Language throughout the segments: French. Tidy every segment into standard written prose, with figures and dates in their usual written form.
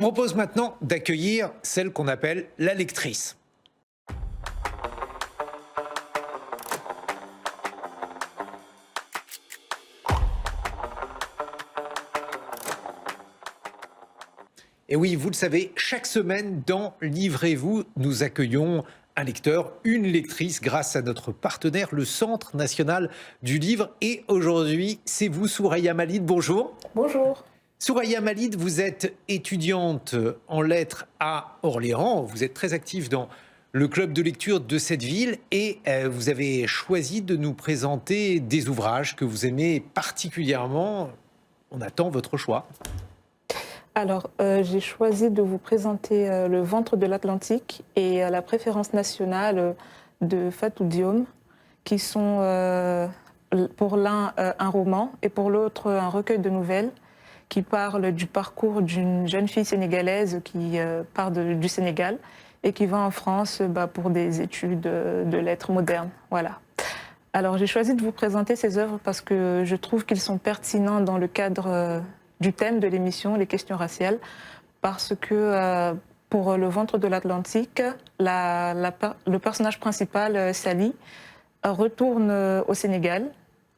Je propose maintenant d'accueillir celle qu'on appelle la lectrice. Et oui, vous le savez, chaque semaine dans Livrez-vous, nous accueillons un lecteur, une lectrice, grâce à notre partenaire, le Centre national du livre. Et aujourd'hui, c'est vous, Souraya Malid. Bonjour. Bonjour. Souraya Malid, vous êtes étudiante en lettres à Orléans. Vous êtes très active dans le club de lecture de cette ville et vous avez choisi de nous présenter des ouvrages que vous aimez particulièrement. On attend votre choix. Alors, j'ai choisi de vous présenter Le ventre de l'Atlantique et La préférence nationale de Fatou Diome, qui sont pour l'un un roman et pour l'autre un recueil de nouvelles qui parle du parcours d'une jeune fille sénégalaise qui part du Sénégal et qui va en France pour des études de lettres modernes. Voilà. Alors, j'ai choisi de vous présenter ces œuvres parce que je trouve qu'ils sont pertinents dans le cadre du thème de l'émission, les questions raciales, parce que pour Le ventre de l'Atlantique, le personnage principal, Sally, retourne au Sénégal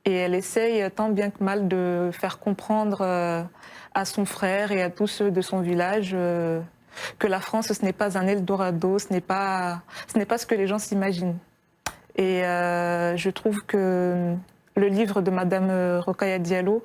et elle essaye tant bien que mal de faire comprendre à son frère et à tous ceux de son village que la France, ce n'est pas un Eldorado, ce n'est pas ce que les gens s'imaginent. Et je trouve que le livre de Madame Rokhaya Diallo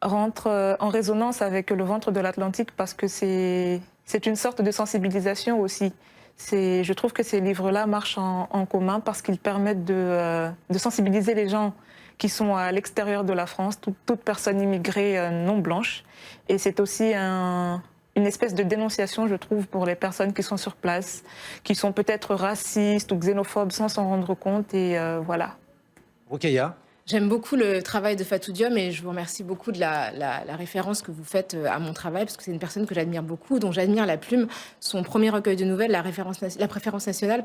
rentre en résonance avec Le ventre de l'Atlantique parce que c'est une sorte de sensibilisation aussi. Je trouve que ces livres-là marchent en commun parce qu'ils permettent de sensibiliser les gens qui sont à l'extérieur de la France, toute personne immigrée non blanche. Et c'est aussi une espèce de dénonciation, je trouve, pour les personnes qui sont sur place, qui sont peut-être racistes ou xénophobes sans s'en rendre compte. Et voilà. Rokhaya. J'aime beaucoup le travail de Fatou Diome et je vous remercie beaucoup de la référence que vous faites à mon travail parce que c'est une personne que j'admire beaucoup, dont j'admire la plume. Son premier recueil de nouvelles, la préférence nationale,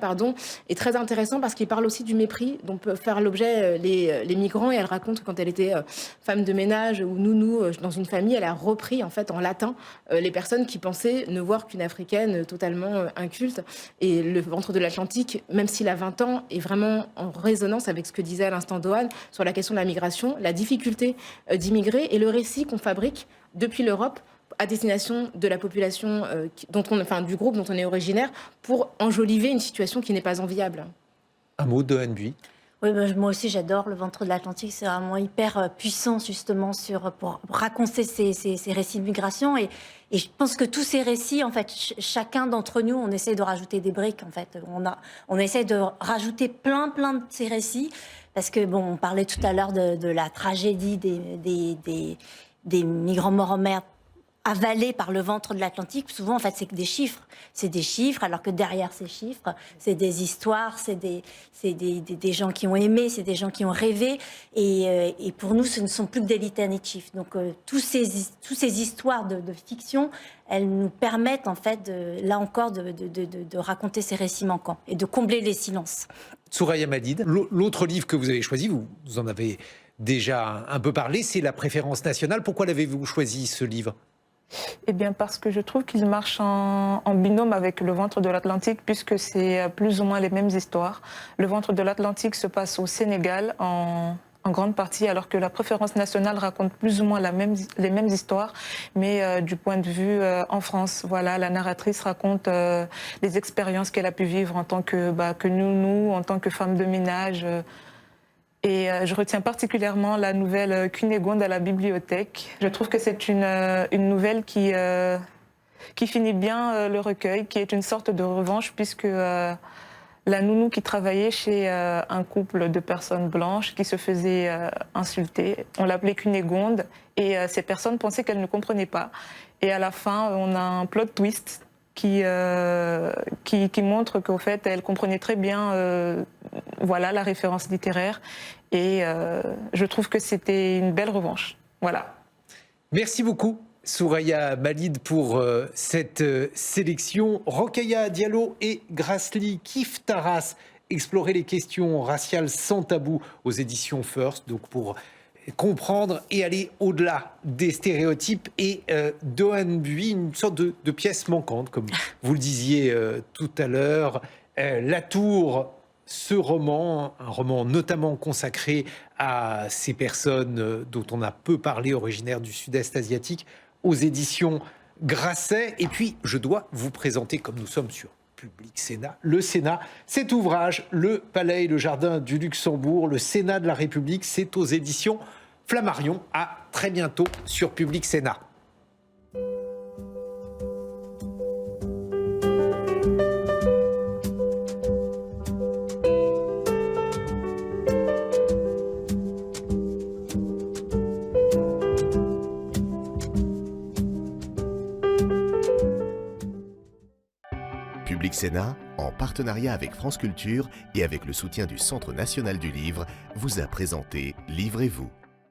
est très intéressant parce qu'il parle aussi du mépris dont peuvent faire l'objet les migrants et elle raconte que quand elle était femme de ménage ou nounou dans une famille, elle a repris en fait en latin les personnes qui pensaient ne voir qu'une africaine totalement inculte. Et Le ventre de l'Atlantique, même s'il a 20 ans, est vraiment en résonance avec ce que disait à l'instant Dohan sur la question de la migration, la difficulté d'immigrer et le récit qu'on fabrique depuis l'Europe à destination de la population du groupe dont on est originaire pour enjoliver une situation qui n'est pas enviable. Un mot de Hanbuy. Oui, moi aussi j'adore Le ventre de l'Atlantique, c'est vraiment hyper puissant justement pour raconter ces récits de migration et je pense que tous ces récits, en fait, chacun d'entre nous, on essaie de rajouter des briques, en fait. On essaie de rajouter plein de ces récits parce que, on parlait tout à l'heure de la tragédie des migrants morts en mer avalés par le ventre de l'Atlantique. Souvent, en fait, c'est que des chiffres. C'est des chiffres, alors que derrière ces chiffres, c'est des histoires, c'est des gens qui ont aimé, c'est des gens qui ont rêvé. Et pour nous, ce ne sont plus que des litanies de chiffres. Donc, toutes ces histoires de fiction, elles nous permettent, en fait, là encore, de raconter ces récits manquants et de combler les silences. Souraya Malid, l'autre livre que vous avez choisi, vous en avez déjà un peu parlé, c'est La préférence nationale. Pourquoi l'avez-vous choisi, ce livre ? Eh bien, parce que je trouve qu'il marche en binôme avec Le ventre de l'Atlantique, puisque c'est plus ou moins les mêmes histoires. Le ventre de l'Atlantique se passe au Sénégal en grande partie, alors que La préférence nationale raconte plus ou moins les mêmes histoires, mais du point de vue en France. Voilà, la narratrice raconte les expériences qu'elle a pu vivre en tant que nounou, en tant que femme de ménage. Et je retiens particulièrement la nouvelle Cunégonde à la bibliothèque. Je trouve que c'est une nouvelle qui finit bien le recueil, qui est une sorte de revanche, puisque la nounou qui travaillait chez un couple de personnes blanches qui se faisaient insulter, on l'appelait Cunégonde, et ces personnes pensaient qu'elle ne comprenait pas. Et à la fin, on a un plot twist qui montre qu'au fait, elle comprenait très bien la référence littéraire. Et je trouve que c'était une belle revanche. Voilà. Merci beaucoup, Souraya Malid, pour cette sélection. Rokhaya Diallo et Grasly Kiftaras, explorer les questions raciales sans tabou aux éditions First. Donc pour comprendre et aller au-delà des stéréotypes. Et Doan Buis, une sorte de pièce manquante, comme vous le disiez tout à l'heure. La Tour, ce roman, un roman notamment consacré à ces personnes dont on a peu parlé, originaires du Sud-Est asiatique, aux éditions Grasset. Et puis, je dois vous présenter, comme nous sommes sur Public Sénat, le Sénat, cet ouvrage, Le Palais et le Jardin du Luxembourg, le Sénat de la République, c'est aux éditions Flammarion. À très bientôt sur Public Sénat. Public Sénat, en partenariat avec France Culture et avec le soutien du Centre national du livre, vous a présenté Livrez-vous.